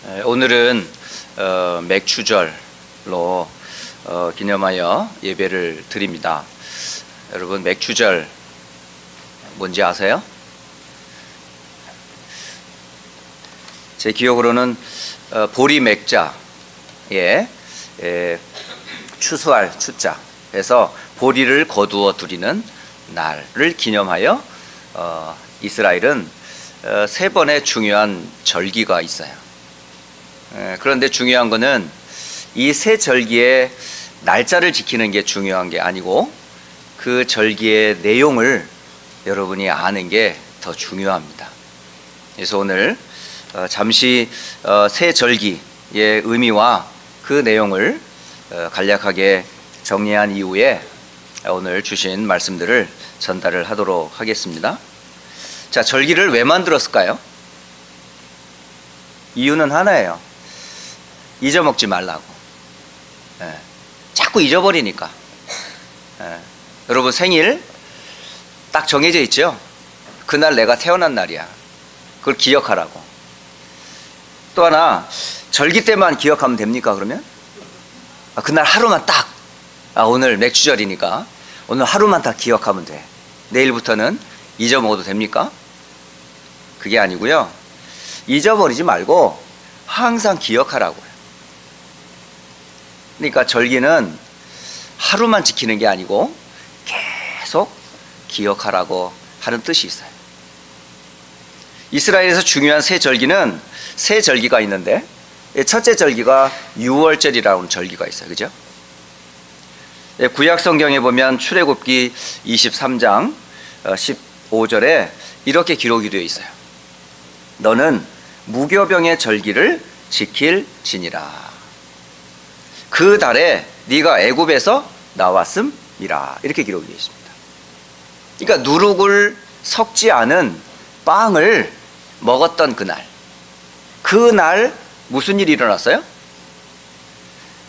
오늘은 맥추절로 기념하여 예배를 드립니다. 여러분, 맥추절 뭔지 아세요? 제 기억으로는 보리 맥자에 추수할 추자에서 보리를 거두어 드리는 날을 기념하여 이스라엘은 세 번의 중요한 절기가 있어요. 그런데 중요한 거는 이 세 절기의 날짜를 지키는 게 중요한 게 아니고 그 절기의 내용을 여러분이 아는 게 더 중요합니다. 그래서 오늘 잠시 세 절기의 의미와 그 내용을 간략하게 정리한 이후에 오늘 주신 말씀들을 전달을 하도록 하겠습니다. 자, 절기를 왜 만들었을까요? 이유는 하나예요. 잊어먹지 말라고. 자꾸 잊어버리니까. 여러분, 생일 딱 정해져 있죠? 그날 내가 태어난 날이야. 그걸 기억하라고. 또 하나, 절기 때만 기억하면 됩니까, 그러면? 그날 하루만 딱, 오늘 맥주절이니까 오늘 하루만 딱 기억하면 돼. 내일부터는 잊어먹어도 됩니까? 그게 아니고요. 잊어버리지 말고 항상 기억하라고요. 그러니까 절기는 하루만 지키는 게 아니고 계속 기억하라고 하는 뜻이 있어요. 이스라엘에서 중요한 세 절기는 세 절기가 있는데, 첫째 절기가 유월절이라는 절기가 있어요. 그죠? 구약 성경에 보면 출애굽기 23장 15절에 이렇게 기록이 되어 있어요. 너는 무교병의 절기를 지킬지니라. 그 달에 네가 애굽에서 나왔음이라. 이렇게 기록이 되어 있습니다. 그러니까 누룩을 섞지 않은 빵을 먹었던 그날 무슨 일이 일어났어요?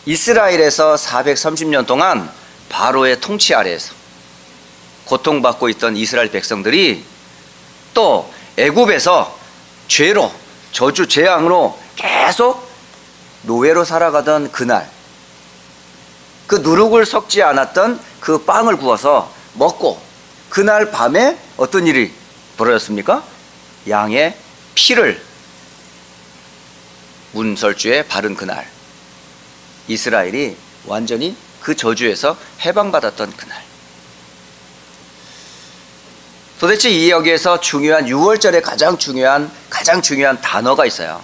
이스라엘에서 430년 동안 바로의 통치 아래에서 고통받고 있던 이스라엘 백성들이 또 애굽에서 죄로, 저주, 재앙으로 계속 노예로 살아가던 그날, 그 누룩을 섞지 않았던 그 빵을 구워서 먹고 그날 밤에 어떤 일이 벌어졌습니까? 양의 피를 문설주에 바른 그날, 이스라엘이 완전히 그 저주에서 해방받았던 그날. 도대체 이 여기에서 중요한 유월절에 가장 중요한 단어가 있어요.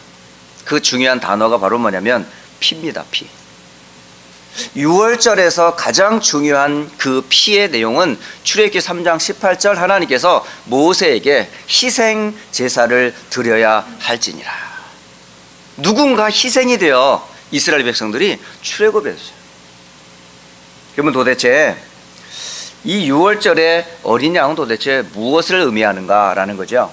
그 중요한 단어가 바로 뭐냐면 피입니다. 피. 유월절에서 가장 중요한 그 피의 내용은 출애굽기 3장 18절 하나님께서 모세에게 희생 제사를 드려야 할지니라. 누군가 희생이 되어 이스라엘 백성들이 출애굽했어요. 그러면 도대체 이 유월절의 어린 양은 도대체 무엇을 의미하는가라는 거죠.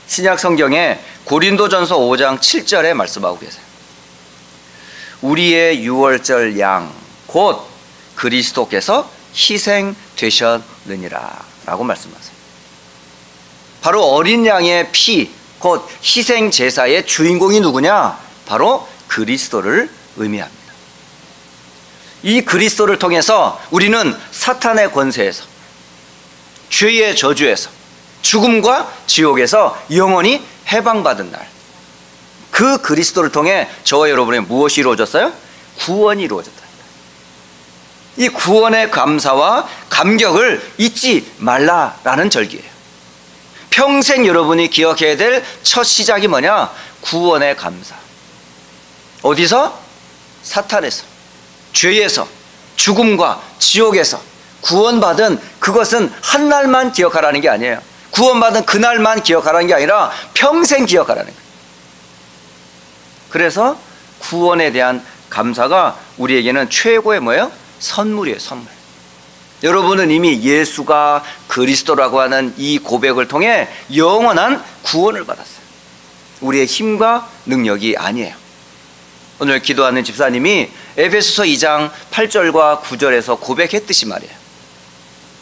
신약 성경에 고린도전서 5장 7절에 말씀하고 계세요. 우리의 유월절 양 곧 그리스도께서 희생되셨느니라 라고 말씀하세요. 바로 어린 양의 피, 곧 희생 제사의 주인공이 누구냐? 바로 그리스도를 의미합니다. 이 그리스도를 통해서 우리는 사탄의 권세에서, 죄의 저주에서, 죽음과 지옥에서 영원히 해방받은 날, 그 그리스도를 통해 저와 여러분의 무엇이 이루어졌어요? 구원이 이루어졌다. 이 구원의 감사와 감격을 잊지 말라라는 절기예요. 평생 여러분이 기억해야 될 첫 시작이 뭐냐? 구원의 감사. 어디서? 사탄에서, 죄에서, 죽음과 지옥에서 구원받은 그것은 한 날만 기억하라는 게 아니에요. 구원받은 그날만 기억하라는 게 아니라 평생 기억하라는 거예요. 그래서 구원에 대한 감사가 우리에게는 최고의 뭐예요? 선물이에요. 선물. 여러분은 이미 예수가 그리스도라고 하는 이 고백을 통해 영원한 구원을 받았어요. 우리의 힘과 능력이 아니에요. 오늘 기도하는 집사님이 에베소서 2장 8절과 9절에서 고백했듯이 말이에요.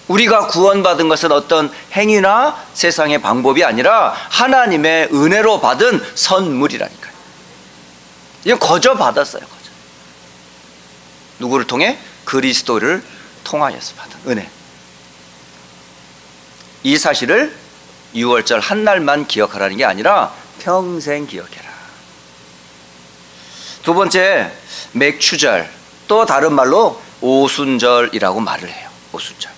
우리가 구원받은 것은 어떤 행위나 세상의 방법이 아니라 하나님의 은혜로 받은 선물이라니까요. 이건 거저 받았어요. 거저. 누구를 통해? 그리스도를 통하여서 받은 은혜. 이 사실을 6월절 한 날만 기억하라는 게 아니라 평생 기억해라. 두 번째, 맥추절, 또 다른 말로 오순절이라고 말을 해요. 오순절.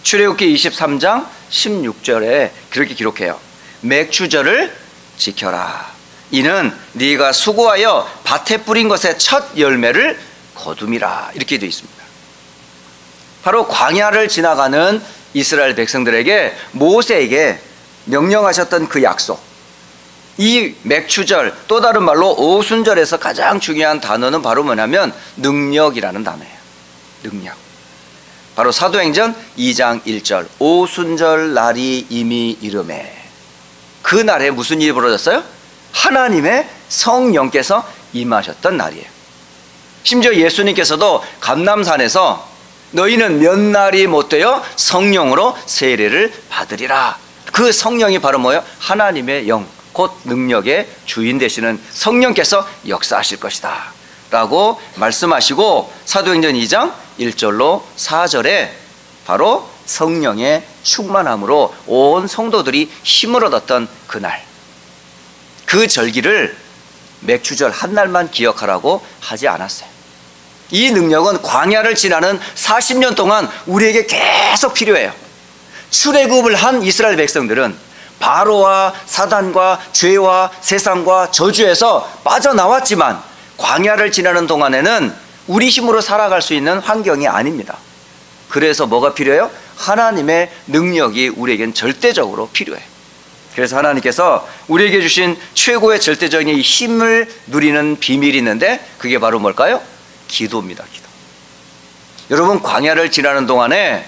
출애굽기 23장 16절에 그렇게 기록해요. 맥추절을 지켜라. 이는 네가 수고하여 밭에 뿌린 것의 첫 열매를 거둠이라. 이렇게 되어 있습니다. 바로 광야를 지나가는 이스라엘 백성들에게 모세에게 명령하셨던 그 약속. 이 맥추절, 또 다른 말로 오순절에서 가장 중요한 단어는 바로 뭐냐면 능력이라는 단어예요. 능력. 바로 사도행전 2장 1절 오순절 날이 이미 이르매. 그 날에 무슨 일이 벌어졌어요? 하나님의 성령께서 임하셨던 날이에요. 심지어 예수님께서도 감람산에서 너희는 몇 날이 못 되어 성령으로 세례를 받으리라. 그 성령이 바로 뭐예요? 하나님의 영, 곧 능력의 주인 되시는 성령께서 역사하실 것이다 라고 말씀하시고, 사도행전 2장 1절로 4절에 바로 성령의 충만함으로 온 성도들이 힘을 얻었던 그날, 그 절기를 맥추절 한 날만 기억하라고 하지 않았어요. 이 능력은 광야를 지나는 40년 동안 우리에게 계속 필요해요. 출애굽을 한 이스라엘 백성들은 바로와 사단과 죄와 세상과 저주에서 빠져나왔지만 광야를 지나는 동안에는 우리 힘으로 살아갈 수 있는 환경이 아닙니다. 그래서 뭐가 필요해요? 하나님의 능력이 우리에겐 절대적으로 필요해요. 그래서 하나님께서 우리에게 주신 최고의 절대적인 힘을 누리는 비밀이 있는데, 그게 바로 뭘까요? 기도입니다. 기도. 여러분, 광야를 지나는 동안에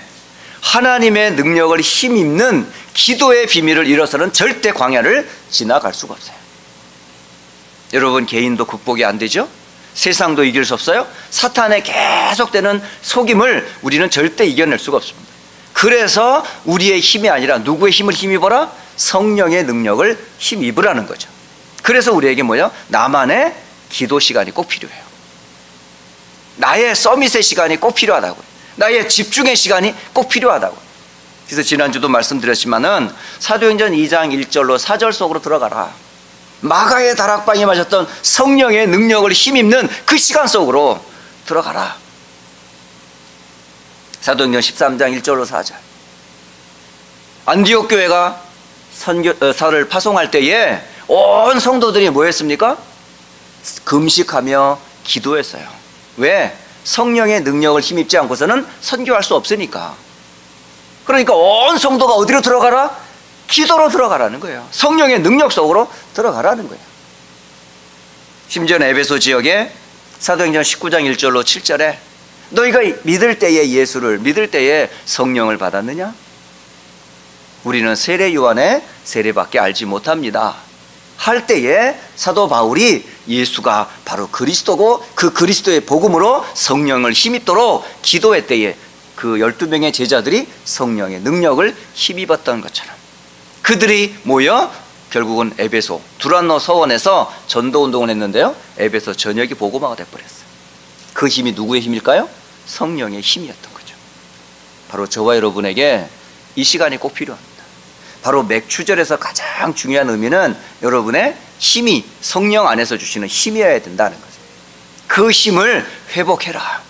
하나님의 능력을 힘입는 기도의 비밀을 잃어서는 절대 광야를 지나갈 수가 없어요. 여러분, 개인도 극복이 안 되죠? 세상도 이길 수 없어요? 사탄의 계속되는 속임을 우리는 절대 이겨낼 수가 없습니다. 그래서 우리의 힘이 아니라 누구의 힘을 힘입어라? 성령의 능력을 힘입으라는 거죠. 그래서 우리에게 뭐예요? 나만의 기도 시간이 꼭 필요해요. 나의 서밋의 시간이 꼭 필요하다고요. 나의 집중의 시간이 꼭 필요하다고. 그래서 지난주도 말씀드렸지만은 사도행전 2장 1절로 4절 속으로 들어가라. 마가의 다락방에 마셨던 성령의 능력을 힘입는 그 시간 속으로 들어가라. 사도행전 13장 1절로 4절. 안디옥 교회가 선교사를 파송할 때에 온 성도들이 뭐 했습니까? 금식하며 기도했어요. 왜? 성령의 능력을 힘입지 않고서는 선교할 수 없으니까. 그러니까 온 성도가 어디로 들어가라? 기도로 들어가라는 거예요. 성령의 능력 속으로 들어가라는 거예요. 심지어는 에베소 지역에 사도행전 19장 1절로 7절에 너희가 믿을 때에 예수를 믿을 때에 성령을 받았느냐? 우리는 세례 요한의 세례밖에 알지 못합니다 할 때에 사도 바울이 예수가 바로 그리스도고 그 그리스도의 복음으로 성령을 힘입도록 기도할 때에 그 12명의 제자들이 성령의 능력을 힘입었던 것처럼 그들이 모여 결국은 에베소 두란노 서원에서 전도운동을 했는데요, 에베소 전역이 복음화가 돼버렸어요. 그 힘이 누구의 힘일까요? 성령의 힘이었던 거죠. 바로 저와 여러분에게 이 시간이 꼭 필요합니다. 바로 맥추절에서 가장 중요한 의미는 여러분의 힘이 성령 안에서 주시는 힘이어야 된다는 거죠. 그 힘을 회복해라.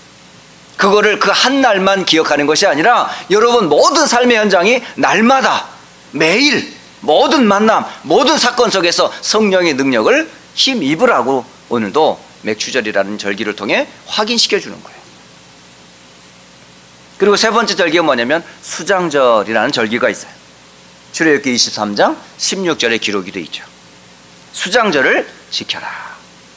그거를 그 한 날만 기억하는 것이 아니라 여러분 모든 삶의 현장이 날마다 매일 모든 만남 모든 사건 속에서 성령의 능력을 힘입으라고 오늘도 맥추절이라는 절기를 통해 확인시켜 주는 거예요. 그리고 세 번째 절기가 뭐냐면 수장절이라는 절기가 있어요. 출애굽기 23장 16절에 기록이 되어 있죠. 수장절을 지켜라.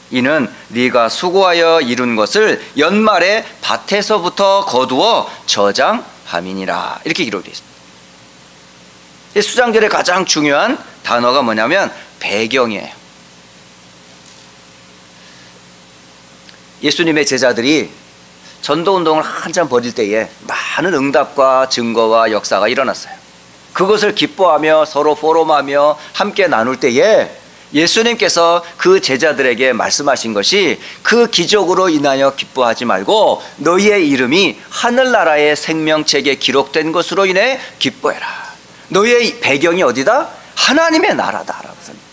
이는 네가 수고하여 이룬 것을 연말에 밭에서부터 거두어 저장함이니라. 이렇게 기록되어 있습니다. 수장절의 가장 중요한 단어가 뭐냐면 배경이에요. 예수님의 제자들이 전도운동을 한참 벌일 때에 많은 응답과 증거와 역사가 일어났어요. 그것을 기뻐하며 서로 포럼하며 함께 나눌 때에 예수님께서 그 제자들에게 말씀하신 것이 그 기적으로 인하여 기뻐하지 말고 너희의 이름이 하늘나라의 생명책에 기록된 것으로 인해 기뻐해라. 너희의 배경이 어디다? 하나님의 나라다라고 했습니다.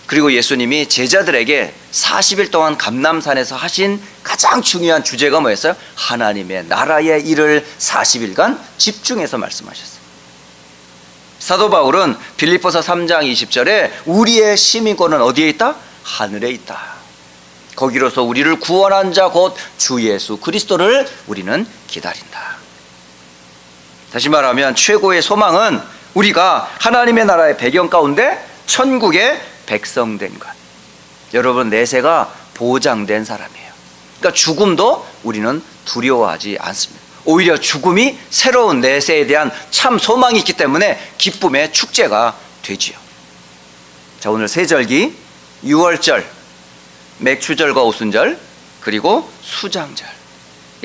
그리고 예수님이 제자들에게 40일 동안 감람산에서 하신 가장 중요한 주제가 뭐였어요? 하나님의 나라의 일을 40일간 집중해서 말씀하셨어요. 사도 바울은 빌립보서 3장 20절에 우리의 시민권은 어디에 있다? 하늘에 있다. 거기로서 우리를 구원한 자 곧 주 예수 그리스도를 우리는 기다린다. 다시 말하면 최고의 소망은 우리가 하나님의 나라의 배경 가운데 천국의 백성 된 것. 여러분, 내세가 보장된 사람이에요. 그러니까 죽음도 우리는 두려워하지 않습니다. 오히려 죽음이 새로운 내세에 대한 참 소망이 있기 때문에 기쁨의 축제가 되지요. 자, 오늘 세절기, 유월절, 맥추절과 오순절, 그리고 수장절.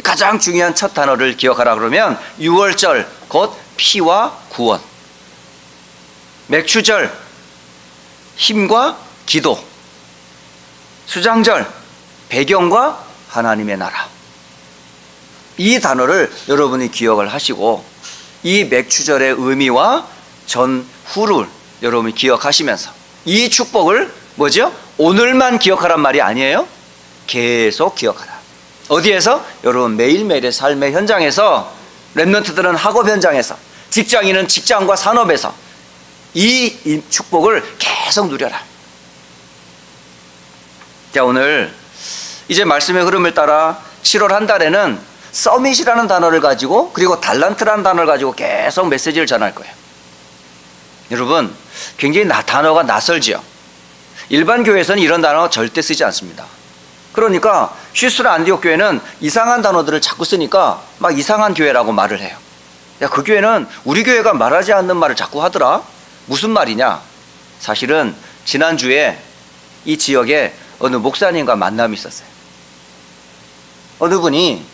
가장 중요한 첫 단어를 기억하라 그러면 유월절, 곧 피와 구원. 맥추절, 힘과 기도. 수장절, 배경과 하나님의 나라. 이 단어를 여러분이 기억을 하시고 이 맥추절의 의미와 전후를 여러분이 기억하시면서 이 축복을 뭐죠? 오늘만 기억하란 말이 아니에요. 계속 기억하라. 어디에서? 여러분 매일매일의 삶의 현장에서, 렘넌트들은 학업 현장에서, 직장인은 직장과 산업에서 이 축복을 계속 누려라. 자, 오늘 이제 말씀의 흐름을 따라 7월 한 달에는 서밋이라는 단어를 가지고 그리고 달란트라는 단어를 가지고 계속 메시지를 전할 거예요. 여러분, 굉장히 단어가 낯설지요. 일반 교회에서는 이런 단어 절대 쓰지 않습니다. 그러니까 슈스라 안디옥 교회는 이상한 단어들을 자꾸 쓰니까 막 이상한 교회라고 말을 해요. 야, 그 교회는 우리 교회가 말하지 않는 말을 자꾸 하더라. 무슨 말이냐? 사실은 지난주에 이 지역에 어느 목사님과 만남이 있었어요. 어느 분이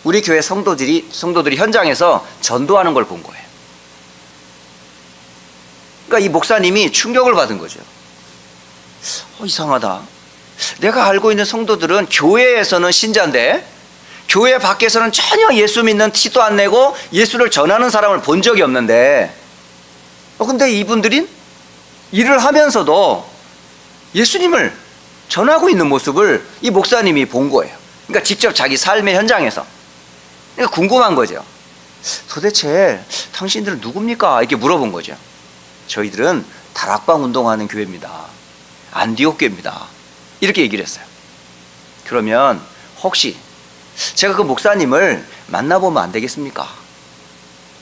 우리 교회 성도들이 현장에서 전도하는 걸 본 거예요. 그러니까 이 목사님이 충격을 받은 거죠. 이상하다. 내가 알고 있는 성도들은 교회에서는 신자인데 교회 밖에서는 전혀 예수 믿는 티도 안 내고 예수를 전하는 사람을 본 적이 없는데 근데 이분들이 일을 하면서도 예수님을 전하고 있는 모습을 이 목사님이 본 거예요. 그러니까 직접 자기 삶의 현장에서. 그러니까 궁금한 거죠. 도대체 당신들은 누굽니까? 이렇게 물어본 거죠. 저희들은 다락방 운동하는 교회입니다. 안디옥 교회입니다. 이렇게 얘기를 했어요. 그러면 혹시 제가 그 목사님을 만나보면 안 되겠습니까?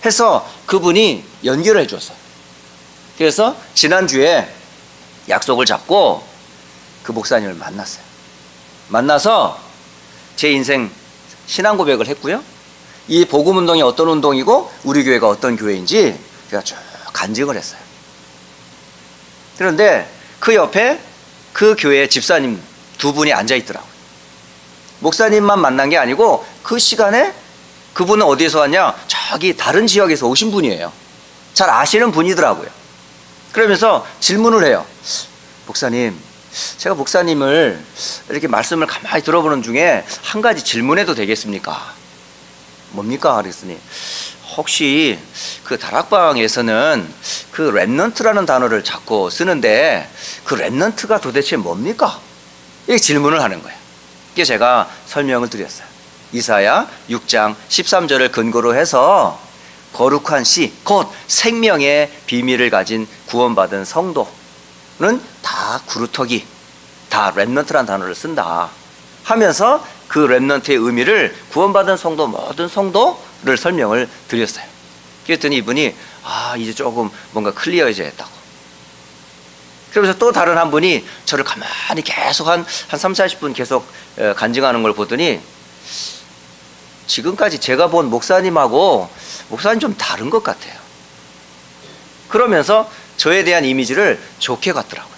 해서 그분이 연결을 해줬어요. 그래서 지난주에 약속을 잡고 그 목사님을 만났어요. 만나서 제 인생 신앙 고백을 했고요. 이 복음운동이 어떤 운동이고 우리 교회가 어떤 교회인지 제가 쭉 간증을 했어요. 그런데 그 옆에 그 교회 집사님 두 분이 앉아있더라고요. 목사님만 만난 게 아니고 그 시간에 그분은 어디에서 왔냐? 저기 다른 지역에서 오신 분이에요. 잘 아시는 분이더라고요. 그러면서 질문을 해요. 목사님, 제가 목사님을 이렇게 말씀을 가만히 들어보는 중에 한 가지 질문해도 되겠습니까? 뭡니까? 그랬더니 혹시 그 다락방에서는 그 렘넌트라는 단어를 자꾸 쓰는데 그 렘넌트가 도대체 뭡니까? 이렇게 질문을 하는 거예요. 이게 제가 설명을 드렸어요. 이사야 6장 13절을 근거로 해서 거룩한 씨, 곧 생명의 비밀을 가진 구원받은 성도는 다 구루터기, 다 렘넌트라는 단어를 쓴다 하면서 그 렘넌트의 의미를 구원받은 성도, 모든 성도를 설명을 드렸어요. 그랬더니 이분이 이제 조금 뭔가 클리어해져야겠다고. 그러면서 또 다른 한 분이 저를 가만히 계속 한 3, 40분 계속 간증하는 걸 보더니 지금까지 제가 본 목사님하고 목사님 좀 다른 것 같아요. 그러면서 저에 대한 이미지를 좋게 갖더라고요.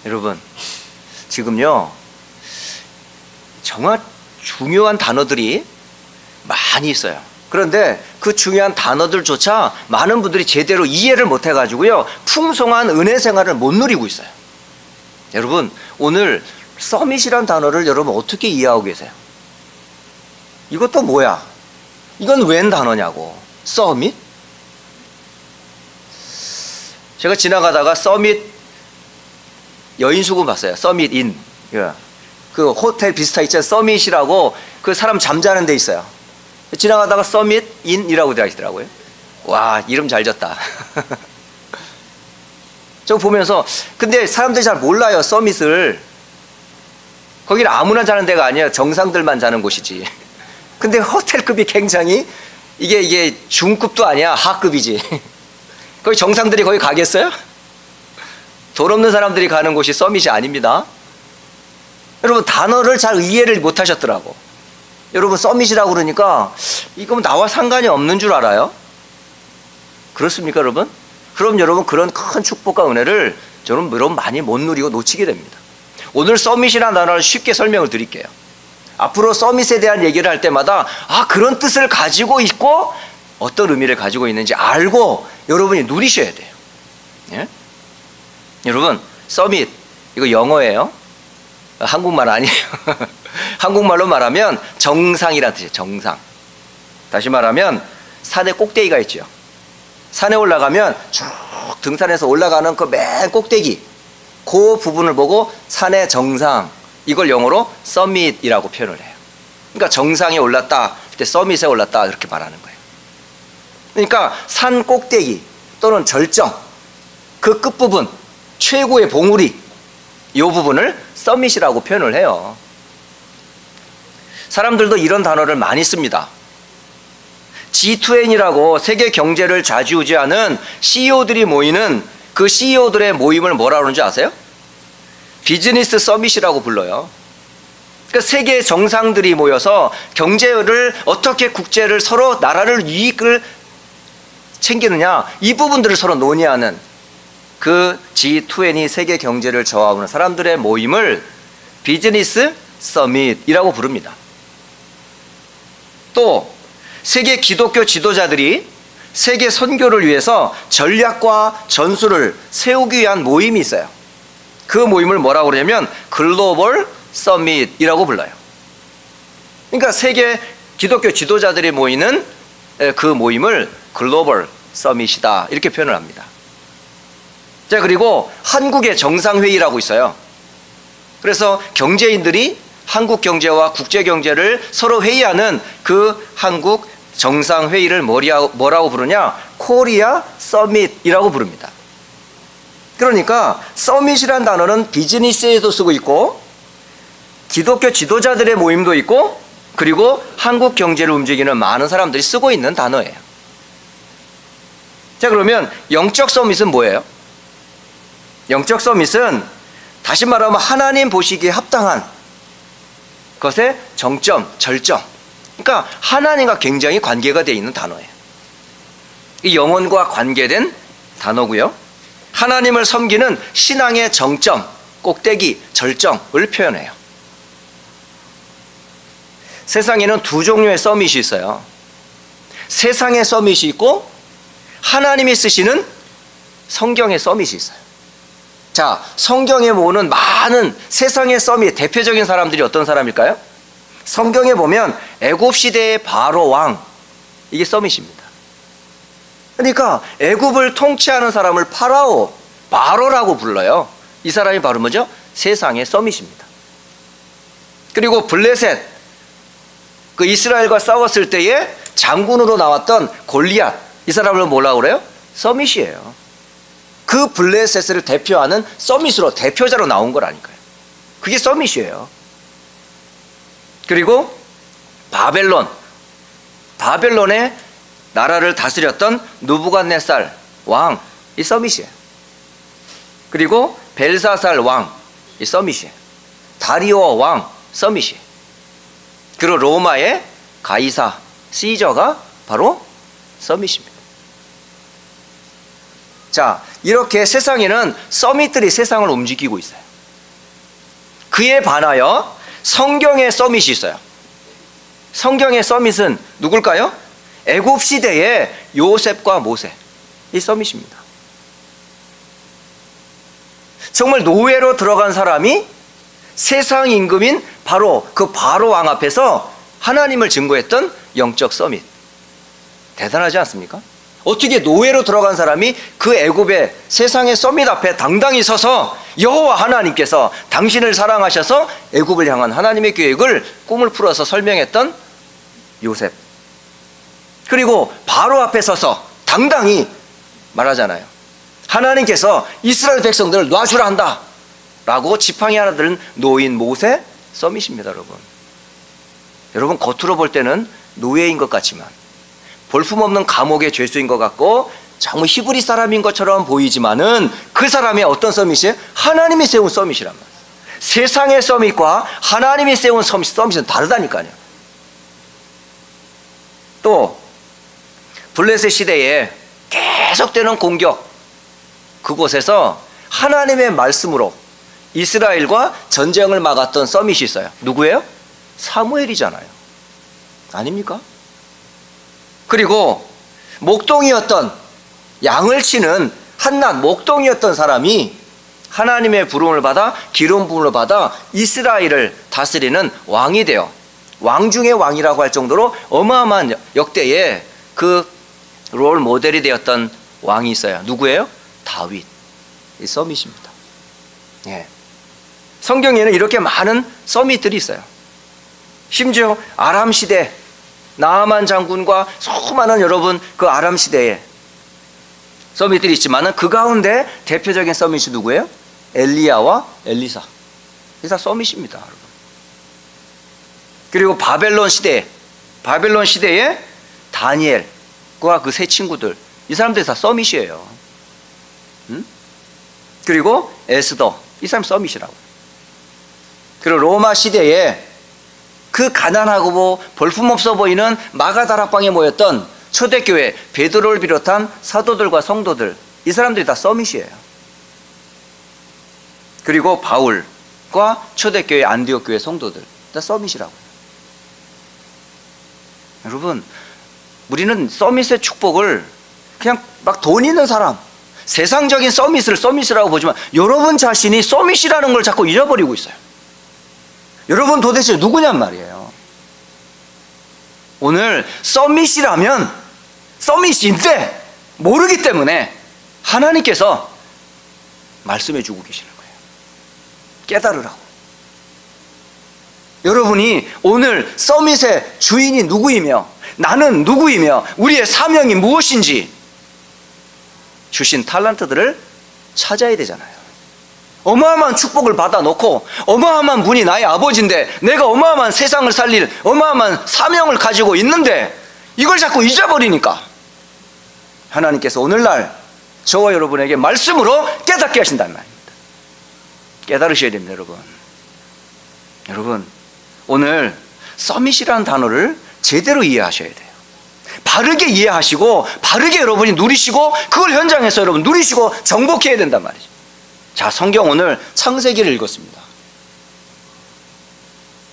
여러분, 지금요 정말 중요한 단어들이 많이 있어요. 그런데 그 중요한 단어들조차 많은 분들이 제대로 이해를 못 해가지고요, 풍성한 은혜 생활을 못 누리고 있어요. 여러분, 오늘 서밋이란 단어를 여러분 어떻게 이해하고 계세요? 이것도 뭐야? 이건 웬 단어냐고. 서밋? 제가 지나가다가 서밋 여인수군 봤어요. 서밋인. 그 호텔 비슷하 있잖아요. 서밋이라고 그 사람 잠자는 데 있어요. 지나가다가 서밋인이라고 되어 있더라고요. 와, 이름 잘 졌다. 저 보면서, 근데 사람들이 잘 몰라요, 서밋을. 거기는 아무나 자는 데가 아니에요. 정상들만 자는 곳이지. 근데 호텔급이 굉장히, 이게 중급도 아니야, 하급이지. 거기 정상들이 거기 가겠어요? 돈 없는 사람들이 가는 곳이 서밋이 아닙니다. 여러분, 단어를 잘 이해를 못 하셨더라고. 여러분, 서밋이라고 그러니까 이거 나와 상관이 없는 줄 알아요? 그렇습니까, 여러분? 그럼 여러분, 그런 큰 축복과 은혜를 여러분 많이 못 누리고 놓치게 됩니다. 오늘 서밋이라는 단어를 쉽게 설명을 드릴게요. 앞으로 서밋에 대한 얘기를 할 때마다 그런 뜻을 가지고 있고 어떤 의미를 가지고 있는지 알고 여러분이 누리셔야 돼요. 예? 여러분, 서밋, 이거 영어예요. 한국말 아니에요. 한국말로 말하면 정상이라는 뜻이에요. 정상. 다시 말하면 산에 꼭대기가 있죠. 산에 올라가면 쭉 등산해서 올라가는 그 맨 꼭대기, 그 부분을 보고 산의 정상, 이걸 영어로 서밋이라고 표현을 해요. 그러니까 정상에 올랐다, 그때 서밋에 올랐다, 이렇게 말하는 거예요. 그러니까 산 꼭대기 또는 절정, 그 끝부분, 최고의 봉우리, 이 부분을 서밋이라고 표현을 해요. 사람들도 이런 단어를 많이 씁니다. G20이라고 세계 경제를 좌지우지하는 CEO들이 모이는 그 CEO들의 모임을 뭐라 그러는지 아세요? 비즈니스 서밋이라고 불러요. 그러니까 세계 정상들이 모여서 경제를 어떻게 국제를 서로 나라를 이익을 챙기느냐, 이 부분들을 서로 논의하는 그 G20 세계 경제를 저하하는 사람들의 모임을 비즈니스 서밋이라고 부릅니다. 또 세계 기독교 지도자들이 세계 선교를 위해서 전략과 전술을 세우기 위한 모임이 있어요. 그 모임을 뭐라고 그러냐면 글로벌 서밋이라고 불러요. 그러니까 세계 기독교 지도자들이 모이는 그 모임을 글로벌 서밋이다, 이렇게 표현을 합니다. 자, 그리고 한국의 정상회의라고 있어요. 그래서 경제인들이 한국 경제와 국제 경제를 서로 회의하는 그 한국 정상회의를 뭐라고 부르냐? 코리아 서밋이라고 부릅니다. 그러니까 서밋이란 단어는 비즈니스에도 쓰고 있고 기독교 지도자들의 모임도 있고 그리고 한국 경제를 움직이는 많은 사람들이 쓰고 있는 단어예요. 자, 그러면 영적 서밋은 뭐예요? 영적 서밋은 다시 말하면 하나님 보시기에 합당한 것의 정점, 절정. 그러니까 하나님과 굉장히 관계가 되어 있는 단어예요. 이 영혼과 관계된 단어고요. 하나님을 섬기는 신앙의 정점, 꼭대기, 절정을 표현해요. 세상에는 두 종류의 서밋이 있어요. 세상의 서밋이 있고 하나님이 쓰시는 성경의 서밋이 있어요. 자, 성경에 모으는 많은 세상의 서밋, 대표적인 사람들이 어떤 사람일까요? 성경에 보면 애굽 시대의 바로 왕, 이게 서밋입니다. 그러니까 애굽을 통치하는 사람을 파라오, 바로라고 불러요. 이 사람이 바로 뭐죠? 세상의 서밋입니다. 그리고 블레셋, 그 이스라엘과 싸웠을 때에 장군으로 나왔던 골리앗, 이 사람을 뭐라고 그래요? 서밋이에요. 그 블레셋을 대표하는 서밋으로, 대표자로 나온 거라니까요. 그게 서밋이에요. 그리고 바벨론의 나라를 다스렸던 느부갓네살 왕, 이 서밋이에요. 그리고 벨사살 왕, 이 서밋이에요. 다리오 왕, 서밋이에요. 그리고 로마의 가이사, 시저가 바로 서밋입니다. 자, 이렇게 세상에는 서밋들이 세상을 움직이고 있어요. 그에 반하여 성경의 서밋이 있어요. 성경의 서밋은 누굴까요? 애굽 시대의 요셉과 모세, 이 서밋입니다. 정말 노예로 들어간 사람이 세상 임금인 바로 그 바로 왕 앞에서 하나님을 증거했던 영적 서밋. 대단하지 않습니까? 어떻게 노예로 들어간 사람이 그 애굽의 세상의 서밋 앞에 당당히 서서 여호와 하나님께서 당신을 사랑하셔서 애굽을 향한 하나님의 계획을 꿈을 풀어서 설명했던 요셉. 그리고 바로 앞에 서서 당당히 말하잖아요. 하나님께서 이스라엘 백성들을 놔주라 한다 라고 지팡이 하나 들은 노인 모세, 서밋입니다. 여러분 겉으로 볼 때는 노예인 것 같지만, 볼품없는 감옥의 죄수인 것 같고 정말 히브리 사람인 것처럼 보이지만은 그 사람의 어떤 서밋이에요? 하나님이 세운 서밋이란 말이에요. 세상의 서밋과 하나님이 세운 서밋은 다르다니까요. 또 블레셋 시대에 계속되는 공격, 그곳에서 하나님의 말씀으로 이스라엘과 전쟁을 막았던 서밋이 있어요. 누구예요? 사무엘이잖아요. 아닙니까? 그리고 목동이었던, 양을 치는 한낱 목동이었던 사람이 하나님의 부름을 받아, 기름 부음을 받아 이스라엘을 다스리는 왕이 되어 왕 중의 왕이라고 할 정도로 어마어마한 역대의 그 롤 모델이 되었던 왕이 있어요. 누구예요? 다윗. 이 서밋입니다. 예. 성경에는 이렇게 많은 서밋들이 있어요. 심지어 아람 시대 나아만 장군과 수많은 여러분 그 아람 시대에 서밋들이 있지만은 그 가운데 대표적인 서밋이 누구예요? 엘리야와 엘리사. 이 다 서밋입니다, 여러분. 그리고 바벨론 시대에 다니엘과 그 세 친구들, 이 사람들이 다 서밋이에요. 그리고 에스더, 이 사람 서밋이라고. 그리고 로마 시대에 그 가난하고 볼품없어 보이는 마가다락방에 모였던 초대교회 베드로를 비롯한 사도들과 성도들, 이 사람들이 다 서밋이에요. 그리고 바울과 초대교회 안디옥 교회 성도들 다 서밋이라고. 여러분, 우리는 서밋의 축복을 그냥 막 돈 있는 사람, 세상적인 서밋을 서밋이라고 보지만 여러분 자신이 서밋이라는 걸 자꾸 잃어버리고 있어요. 여러분 도대체 누구냔 말이에요. 오늘 서밋이라면 서밋인데 모르기 때문에 하나님께서 말씀해 주고 계시는 거예요. 깨달으라고. 여러분이 오늘 서밋의 주인이 누구이며 나는 누구이며 우리의 사명이 무엇인지 주신 탈란트들을 찾아야 되잖아요. 어마어마한 축복을 받아놓고 어마어마한 분이 나의 아버지인데 내가 어마어마한 세상을 살릴 어마어마한 사명을 가지고 있는데 이걸 자꾸 잊어버리니까 하나님께서 오늘날 저와 여러분에게 말씀으로 깨닫게 하신단 말입니다. 깨달으셔야 됩니다, 여러분. 여러분, 오늘 서밋이라는 단어를 제대로 이해하셔야 돼요. 바르게 이해하시고 바르게 여러분이 누리시고 그걸 현장에서 여러분 누리시고 정복해야 된단 말이죠. 자, 성경 오늘 창세기를 읽었습니다.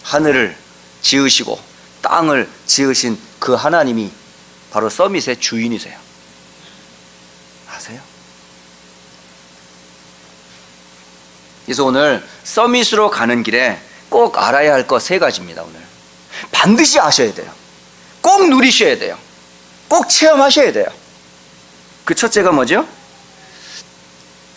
하늘을 지으시고 땅을 지으신 그 하나님이 바로 서밋의 주인이세요. 아세요? 그래서 오늘 서밋으로 가는 길에 꼭 알아야 할 것 세 가지입니다. 오늘 반드시 아셔야 돼요. 꼭 누리셔야 돼요. 꼭 체험하셔야 돼요. 그 첫째가 뭐죠?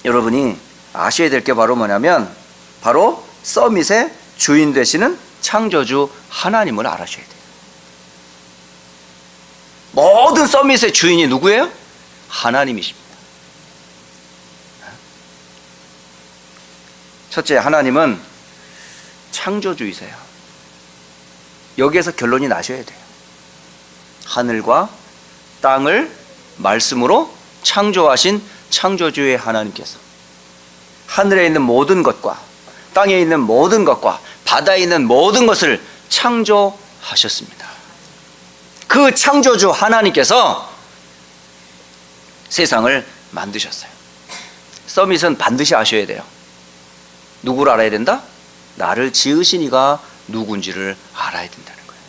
여러분이 아셔야 될 게 바로 뭐냐면 바로 서밋의 주인 되시는 창조주 하나님을 알아셔야 돼요. 모든 서밋의 주인이 누구예요? 하나님이십니다. 첫째, 하나님은 창조주이세요. 여기에서 결론이 나셔야 돼요. 하늘과 땅을 말씀으로 창조하신 창조주의 하나님께서 하늘에 있는 모든 것과 땅에 있는 모든 것과 바다에 있는 모든 것을 창조하셨습니다. 그 창조주 하나님께서 세상을 만드셨어요. 서밋은 반드시 아셔야 돼요. 누구를 알아야 된다? 나를 지으신 이가 누군지를 알아야 된다는 거예요.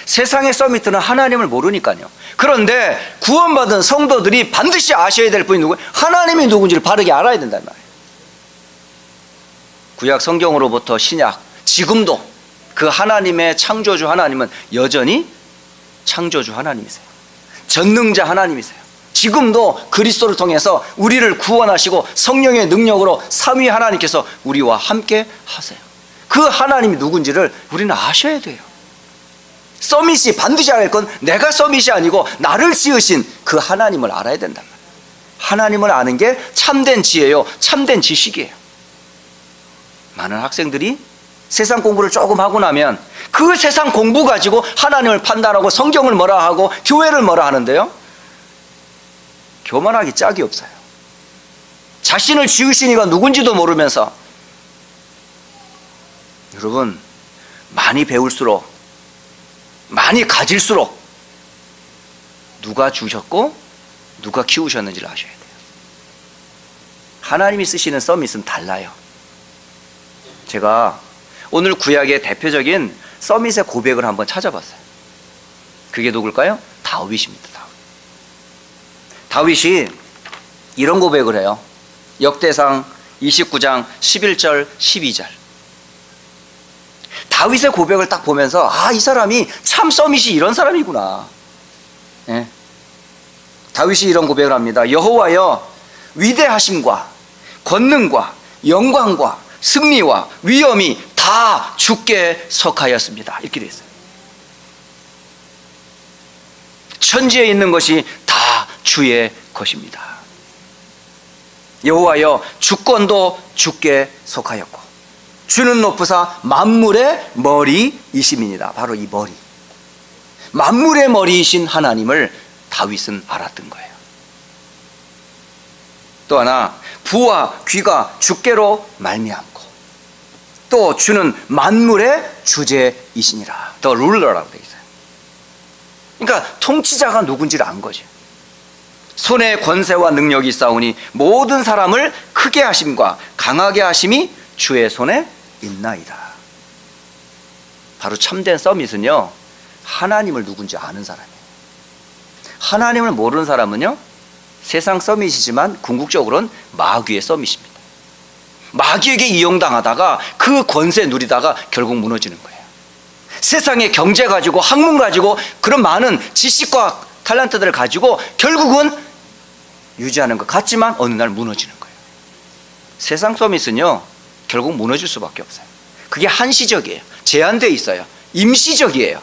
세상의 서밋은 하나님을 모르니까요. 그런데 구원받은 성도들이 반드시 아셔야 될 분이 누구예요? 하나님이 누군지를 바르게 알아야 된단 말이에요. 구약 성경으로부터 신약, 지금도 그 하나님의 창조주 하나님은 여전히 창조주 하나님이세요. 전능자 하나님이세요. 지금도 그리스도를 통해서 우리를 구원하시고 성령의 능력으로 삼위 하나님께서 우리와 함께 하세요. 그 하나님이 누군지를 우리는 아셔야 돼요. 서밋이 반드시 알 건 내가 서밋이 아니고 나를 지으신 그 하나님을 알아야 된단 말이에요. 하나님을 아는 게 참된 지혜요, 참된 지식이에요. 많은 학생들이 세상 공부를 조금 하고 나면 그 세상 공부 가지고 하나님을 판단하고 성경을 뭐라 하고 교회를 뭐라 하는데요, 교만하기 짝이 없어요. 자신을 지으신 이가 누군지도 모르면서. 여러분, 많이 배울수록, 많이 가질수록 누가 주셨고 누가 키우셨는지를 아셔야 돼요. 하나님이 쓰시는 서밋은 달라요. 제가 오늘 구약의 대표적인 서밋의 고백을 한번 찾아봤어요. 그게 누굴까요? 다윗입니다. 다윗이 이런 고백을 해요. 역대상 29장 11절 12절. 다윗의 고백을 딱 보면서 이 사람이 참 서밋이 이런 사람이구나. 네. 다윗이 이런 고백을 합니다. 여호와여, 위대하심과 권능과 영광과 승리와 위엄이 다 주께 속하였습니다. 이렇게 되어 있어요. 천지에 있는 것이 다 주의 것입니다. 여호와여, 주권도 주께 속하였고 주는 높으사 만물의 머리이심이니라. 바로 이 머리, 만물의 머리이신 하나님을 다윗은 알았던 거예요. 또 하나, 부와 귀가 주께로 말미암고 또 주는 만물의 주제이시니라. The ruler라고 되어 있어요. 그러니까 통치자가 누군지를 안 거죠. 손에 권세와 능력이 있사오니 모든 사람을 크게 하심과 강하게 하심이 주의 손에 있나이다. 바로 참된 서밋은요, 하나님을 누군지 아는 사람이에요. 하나님을 모르는 사람은요, 세상 서밋이지만 궁극적으로는 마귀의 서밋입니다. 마귀에게 이용당하다가 그 권세 누리다가 결국 무너지는 거예요. 세상의 경제 가지고, 학문 가지고, 그런 많은 지식과 탤런트들을 가지고 결국은 유지하는 것 같지만 어느 날 무너지는 거예요. 세상 서밋은요, 결국 무너질 수밖에 없어요. 그게 한시적이에요. 제한되어 있어요. 임시적이에요.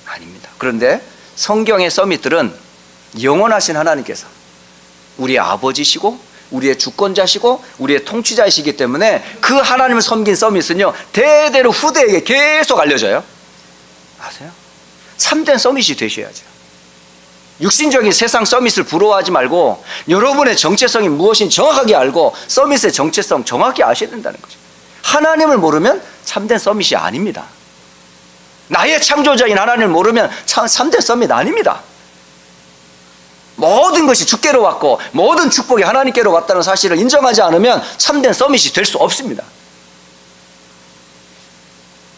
아닙니다. 그런데 성경의 서밋들은 영원하신 하나님께서 우리의 아버지시고 우리의 주권자시고 우리의 통치자이시기 때문에 그 하나님을 섬긴 서밋은요, 대대로 후대에게 계속 알려져요. 아세요? 참된 서밋이 되셔야죠. 육신적인 세상 서밋을 부러워하지 말고 여러분의 정체성이 무엇인지 정확하게 알고 서밋의 정체성 정확히 아셔야 된다는 거죠. 하나님을 모르면 참된 서밋이 아닙니다. 나의 창조자인 하나님을 모르면 참된 서밋 아닙니다. 모든 것이 주께로 왔고 모든 축복이 하나님께로 왔다는 사실을 인정하지 않으면 참된 서밋이 될 수 없습니다.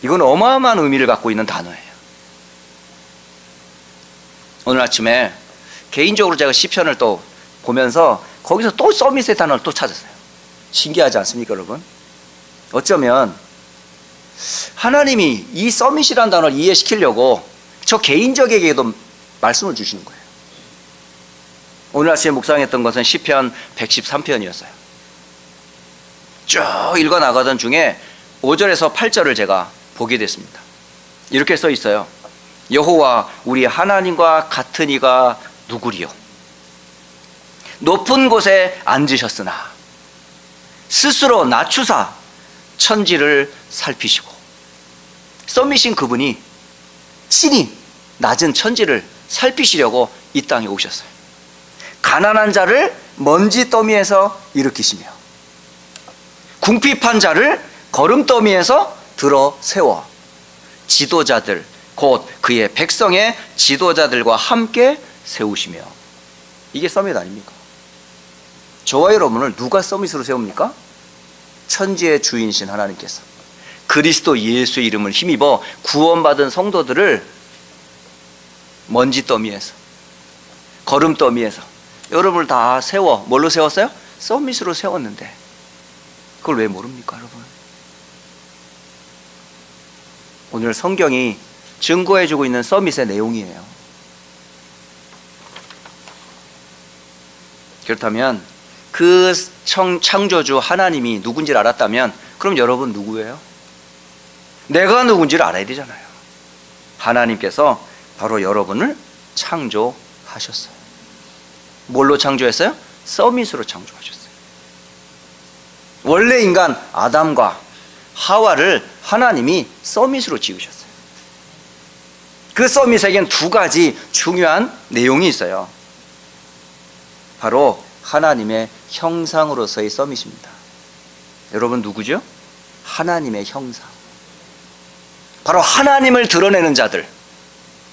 이건 어마어마한 의미를 갖고 있는 단어예요. 오늘 아침에 개인적으로 제가 시편을 또 보면서 거기서 또 서밋의 단어를 또 찾았어요. 신기하지 않습니까, 여러분? 어쩌면 하나님이 이 서밋이라는 단어를 이해시키려고 저 개인적에게도 말씀을 주시는 거예요. 오늘 아침에 묵상했던 것은 시편 113편이었어요. 쭉 읽어나가던 중에 5절에서 8절을 제가 보게 됐습니다. 이렇게 써 있어요. 여호와 우리 하나님과 같은 이가 누구리요? 높은 곳에 앉으셨으나 스스로 낮추사 천지를 살피시고. 서밋인 그분이 친히 낮은 천지를 살피시려고 이 땅에 오셨어요. 가난한 자를 먼지 더미에서 일으키시며 궁핍한 자를 거름더미에서 들어 세워 지도자들 곧 그의 백성의 지도자들과 함께 세우시며. 이게 서밋 아닙니까? 저와 여러분을 누가 서밋으로 세웁니까? 천지의 주인이신 하나님께서 그리스도 예수의 이름을 힘입어 구원받은 성도들을 먼지 더미에서, 거름 더미에서 여러분을 다 세워, 뭘로 세웠어요? 서밋으로 세웠는데 그걸 왜 모릅니까, 여러분? 오늘 성경이 증거해주고 있는 서밋의 내용이에요. 그렇다면 그 창조주 하나님이 누군지를 알았다면 그럼 여러분 누구예요? 내가 누군지를 알아야 되잖아요. 하나님께서 바로 여러분을 창조하셨어요. 뭘로 창조했어요? 서밋으로 창조하셨어요. 원래 인간 아담과 하와를 하나님이 서밋으로 지으셨어요. 그 서밋에겐 두 가지 중요한 내용이 있어요. 바로 하나님의 형상으로서의 서밋입니다. 여러분 누구죠? 하나님의 형상. 바로 하나님을 드러내는 자들,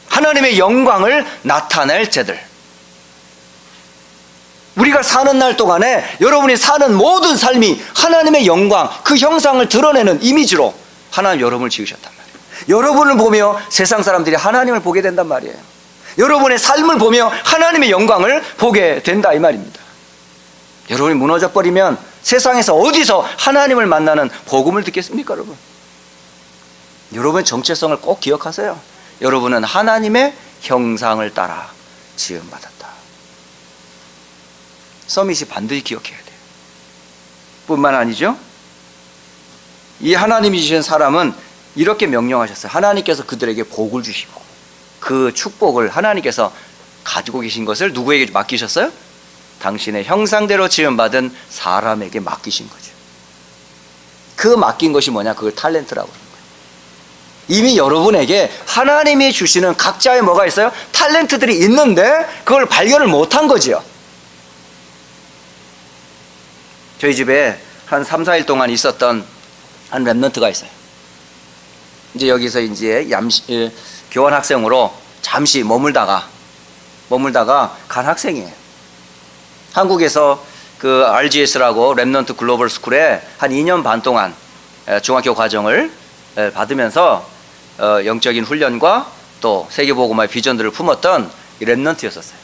하나님의 영광을 나타낼 자들. 우리가 사는 날 동안에 여러분이 사는 모든 삶이 하나님의 영광, 그 형상을 드러내는 이미지로 하나님 여러분을 지으셨단 말이에요. 여러분을 보며 세상 사람들이 하나님을 보게 된단 말이에요. 여러분의 삶을 보며 하나님의 영광을 보게 된다 이 말입니다. 여러분이 무너져 버리면 세상에서 어디서 하나님을 만나는 복음을 듣겠습니까, 여러분? 여러분의 정체성을 꼭 기억하세요. 여러분은 하나님의 형상을 따라 지음받았다. 서밋이 반드시 기억해야 돼요. 뿐만 아니죠, 이 하나님이 주신 사람은 이렇게 명령하셨어요. 하나님께서 그들에게 복을 주시고 그 축복을 하나님께서 가지고 계신 것을 누구에게 맡기셨어요? 당신의 형상대로 지음받은 사람에게 맡기신 거죠. 그 맡긴 것이 뭐냐? 그걸 탤런트라고 하는 거예요. 이미 여러분에게 하나님이 주시는 각자의 뭐가 있어요? 탤런트들이 있는데 그걸 발견을 못한 거지요. 저희 집에 한 3, 4일 동안 있었던 한 랩런트가 있어요. 이제 여기서 이제 교환 학생으로 잠시 머물다가 간 학생이에요. 한국에서 그 RGS라고 랩넌트 글로벌 스쿨에 한 2년 반 동안 중학교 과정을 받으면서 영적인 훈련과 또 세계복음화의 비전들을 품었던 랩넌트였었어요.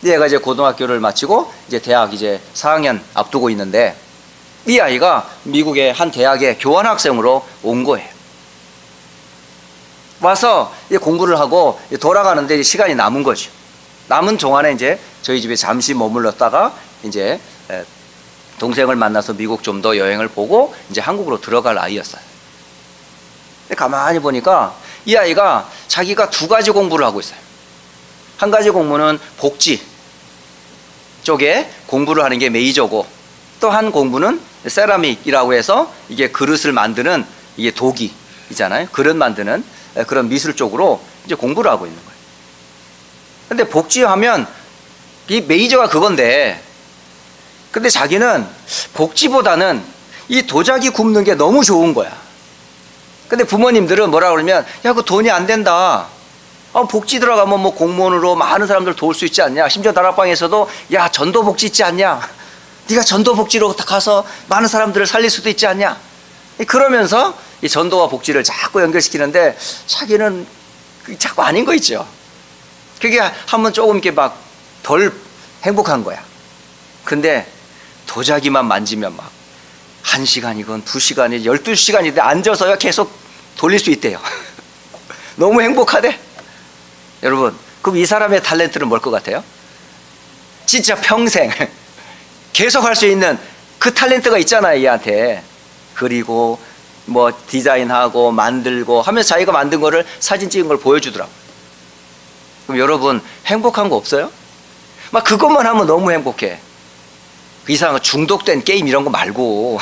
얘가 이제 고등학교를 마치고 이제 대학 이제 4학년 앞두고 있는데 이 아이가 미국의 한 대학에 교환학생으로 온 거예요. 와서 공부를 하고 돌아가는데 시간이 남은 거죠. 남은 동안에 이제 저희 집에 잠시 머물렀다가 이제 동생을 만나서 미국 좀 더 여행을 보고 이제 한국으로 들어갈 아이였어요. 근데 가만히 보니까 이 아이가 자기가 두 가지 공부를 하고 있어요. 한 가지 공부는 복지 쪽에 공부를 하는 게 메이저고, 또 한 공부는 세라믹이라고 해서 이게 그릇을 만드는 이게 도기이잖아요. 그릇 만드는 그런 미술 쪽으로 이제 공부를 하고 있는 거예요. 근데 복지하면 이 메이저가 그건데, 근데 자기는 복지보다는 이 도자기 굽는 게 너무 좋은 거야. 근데 부모님들은 뭐라 그러면, 야, 그 돈이 안 된다. 복지 들어가면 뭐 공무원으로 많은 사람들 도울 수 있지 않냐. 심지어 다락방에서도 야, 전도복지 있지 않냐. 네가 전도복지로 가서 많은 사람들을 살릴 수도 있지 않냐. 그러면서 이 전도와 복지를 자꾸 연결시키는데 자기는 자꾸 아닌 거 있죠. 그게 한번 조금 이렇게 막 덜 행복한 거야. 근데 도자기만 만지면 막 1시간이건 2시간이건 12시간이든 앉아서야 계속 돌릴 수 있대요. 너무 행복하대. 여러분, 그럼 이 사람의 탤런트는 뭘 것 같아요? 진짜 평생 계속 할 수 있는 그 탤런트가 있잖아요, 얘한테. 그리고 뭐 디자인하고 만들고 하면서 자기가 만든 거를 사진 찍은 걸 보여주더라고요. 그럼 여러분 행복한 거 없어요? 막 그것만 하면 너무 행복해. 이상한 중독된 게임 이런 거 말고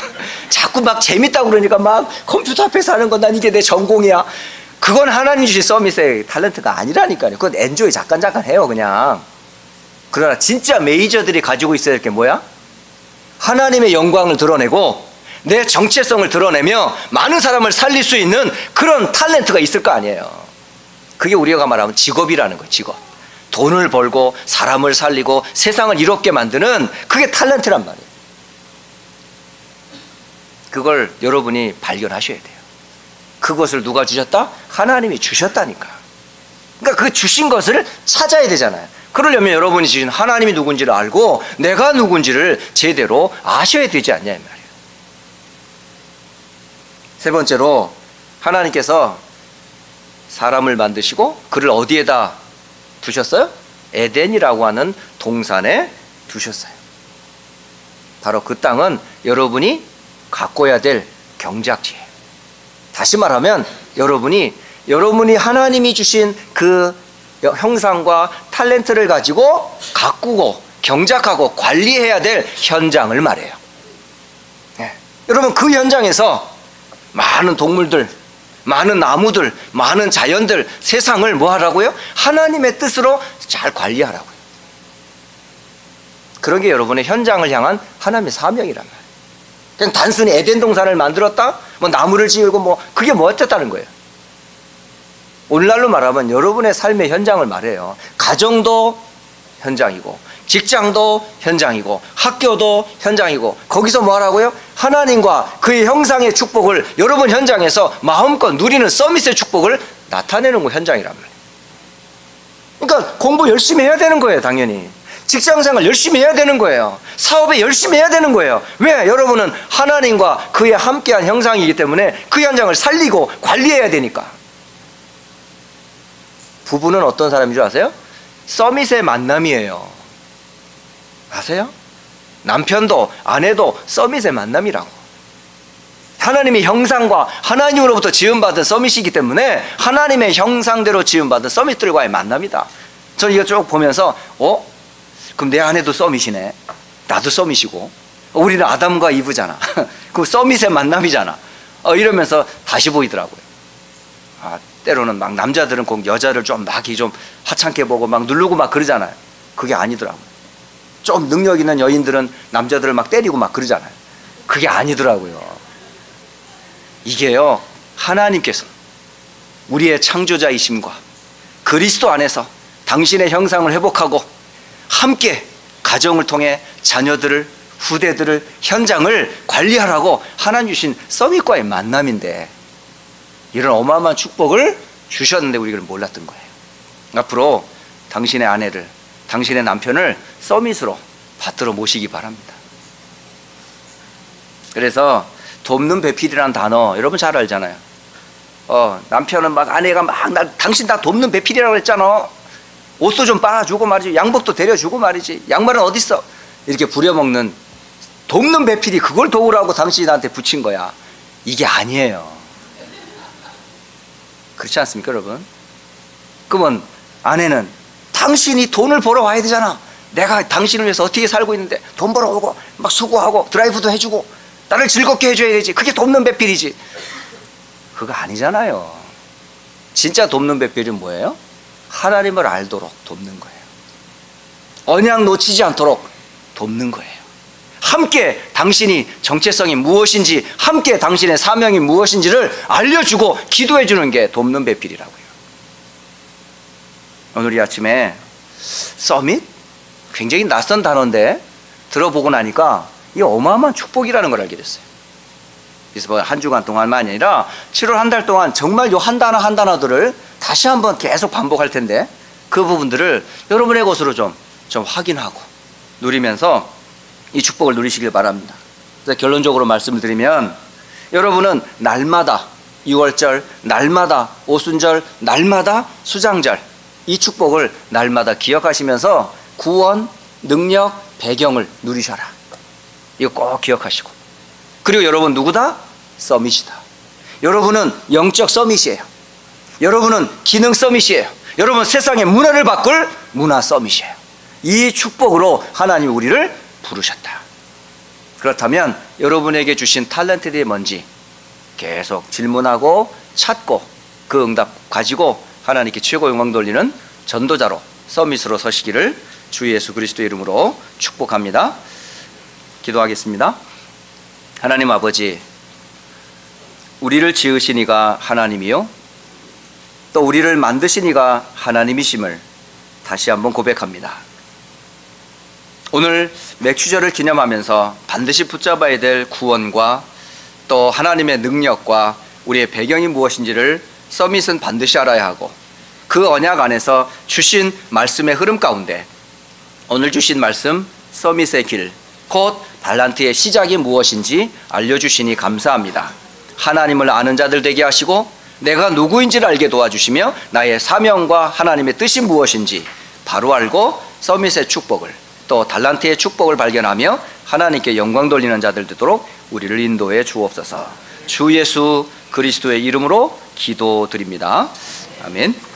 자꾸 막 재밌다고 그러니까 막 컴퓨터 앞에서 하는 건 난 이게 내 전공이야. 그건 하나님 주신 서밋의 탤런트가 아니라니까요. 그건 엔조이 잠깐 해요, 그냥. 그러나 진짜 메이저들이 가지고 있어야 될 게 뭐야? 하나님의 영광을 드러내고 내 정체성을 드러내며 많은 사람을 살릴 수 있는 그런 탤런트가 있을 거 아니에요. 그게 우리가 말하면 직업이라는 거예요, 직업. 돈을 벌고 사람을 살리고 세상을 이롭게 만드는 그게 탤런트란 말이에요. 그걸 여러분이 발견하셔야 돼요. 그것을 누가 주셨다? 하나님이 주셨다니까. 그러니까 그 주신 것을 찾아야 되잖아요. 그러려면 여러분이 주신 하나님이 누군지를 알고 내가 누군지를 제대로 아셔야 되지 않냐 이 말이에요. 세 번째로 하나님께서 사람을 만드시고 그를 어디에다 두셨어요? 에덴이라고 하는 동산에 두셨어요. 바로 그 땅은 여러분이 가꿔야 될 경작지예요. 다시 말하면 여러분이 하나님이 주신 그 형상과 탤런트를 가지고 가꾸고 경작하고 관리해야 될 현장을 말해요. 네. 여러분 그 현장에서 많은 동물들, 많은 나무들, 많은 자연들, 세상을 뭐 하라고요? 하나님의 뜻으로 잘 관리하라고요. 그런 게 여러분의 현장을 향한 하나님의 사명이란 말이에요. 그냥 단순히 에덴 동산을 만들었다? 뭐 나무를 지으고 뭐 그게 뭐였다는 거예요. 오늘날로 말하면 여러분의 삶의 현장을 말해요. 가정도 현장이고 직장도 현장이고 학교도 현장이고 거기서 뭐 하라고요? 하나님과 그의 형상의 축복을 여러분 현장에서 마음껏 누리는 서밋의 축복을 나타내는 거 현장이란 말이에요. 그러니까 공부 열심히 해야 되는 거예요. 당연히 직장생활 열심히 해야 되는 거예요. 사업에 열심히 해야 되는 거예요. 왜? 여러분은 하나님과 그의 함께한 형상이기 때문에 그 현장을 살리고 관리해야 되니까. 부부는 어떤 사람인 줄 아세요? 서밋의 만남이에요. 아세요? 남편도 아내도 서밋의 만남이라고. 하나님의 형상과 하나님으로부터 지음받은 서밋이기 때문에 하나님의 형상대로 지음받은 서밋들과의 만남이다. 저는 이거 쭉 보면서 그럼 내 아내도 서밋이네, 나도 서밋이고 우리는 아담과 이브잖아. 그 서밋의 만남이잖아. 이러면서 다시 보이더라고요. 때로는 막 남자들은 꼭 여자를 좀 막 좀 하찮게 보고 막 누르고 막 그러잖아요. 그게 아니더라고요. 좀 능력 있는 여인들은 남자들을 막 때리고 막 그러잖아요. 그게 아니더라고요. 이게요, 하나님께서 우리의 창조자이심과 그리스도 안에서 당신의 형상을 회복하고 함께 가정을 통해 자녀들을, 후대들을, 현장을 관리하라고 하나님 주신 서밋과의 만남인데 이런 어마어마한 축복을 주셨는데 우리가 몰랐던 거예요. 앞으로 당신의 아내를, 당신의 남편을 서밋으로 받들어 모시기 바랍니다. 그래서 돕는 배필이라는 단어 여러분 잘 알잖아요. 남편은 막 아내가 막 당신 다 돕는 배필이라고 했잖아. 옷도 좀 빨아주고 말이지, 양복도 데려주고 말이지, 양말은 어딨어? 이렇게 부려먹는 돕는 배필이 그걸 도우라고 당신이 나한테 붙인 거야. 이게 아니에요. 그렇지 않습니까 여러분? 그러면 아내는 당신이 돈을 벌어 와야 되잖아. 내가 당신을 위해서 어떻게 살고 있는데 돈 벌어 오고 막 수고하고 드라이브도 해주고 나를 즐겁게 해줘야 되지. 그게 돕는 배필이지. 그거 아니잖아요. 진짜 돕는 배필은 뭐예요? 하나님을 알도록 돕는 거예요. 언약 놓치지 않도록 돕는 거예요. 함께 당신이 정체성이 무엇인지, 함께 당신의 사명이 무엇인지를 알려주고 기도해 주는 게 돕는 배필이라고요. 오늘 이 아침에 서밋? 굉장히 낯선 단어인데 들어보고 나니까 이 어마어마한 축복이라는 걸 알게 됐어요. 그래서 한 주간 동안만이 아니라 7월 한 달 동안 정말 요 한 단어 한 단어들을 다시 한번 계속 반복할 텐데 그 부분들을 여러분의 것으로 좀 확인하고 누리면서 이 축복을 누리시길 바랍니다. 그래서 결론적으로 말씀을 드리면 여러분은 날마다 6월절, 날마다 오순절, 날마다 수장절 이 축복을 날마다 기억하시면서 구원, 능력, 배경을 누리셔라. 이거 꼭 기억하시고, 그리고 여러분 누구다? 서밋이다. 여러분은 영적 서밋이에요. 여러분은 기능 서밋이에요. 여러분 세상의 문화를 바꿀 문화 서밋이에요. 이 축복으로 하나님이 우리를 부르셨다. 그렇다면 여러분에게 주신 탤런트들이 뭔지 계속 질문하고 찾고 그 응답 가지고 하나님께 최고 영광 돌리는 전도자로 서밋으로 서시기를 주 예수 그리스도의 이름으로 축복합니다. 기도하겠습니다. 하나님 아버지, 우리를 지으신 이가 하나님이요 또 우리를 만드신 이가 하나님이심을 다시 한번 고백합니다. 오늘 맥주절을 기념하면서 반드시 붙잡아야 될 구원과 또 하나님의 능력과 우리의 배경이 무엇인지를 서밋은 반드시 알아야 하고, 그 언약 안에서 주신 말씀의 흐름 가운데 오늘 주신 말씀 서밋의 길, 곧 달란트의 시작이 무엇인지 알려주시니 감사합니다. 하나님을 아는 자들 되게 하시고 내가 누구인지를 알게 도와주시며 나의 사명과 하나님의 뜻이 무엇인지 바로 알고 서밋의 축복을 또 달란트의 축복을 발견하며 하나님께 영광 돌리는 자들 되도록 우리를 인도해 주옵소서. 주 예수 그리스도의 이름으로 기도드립니다. 아멘.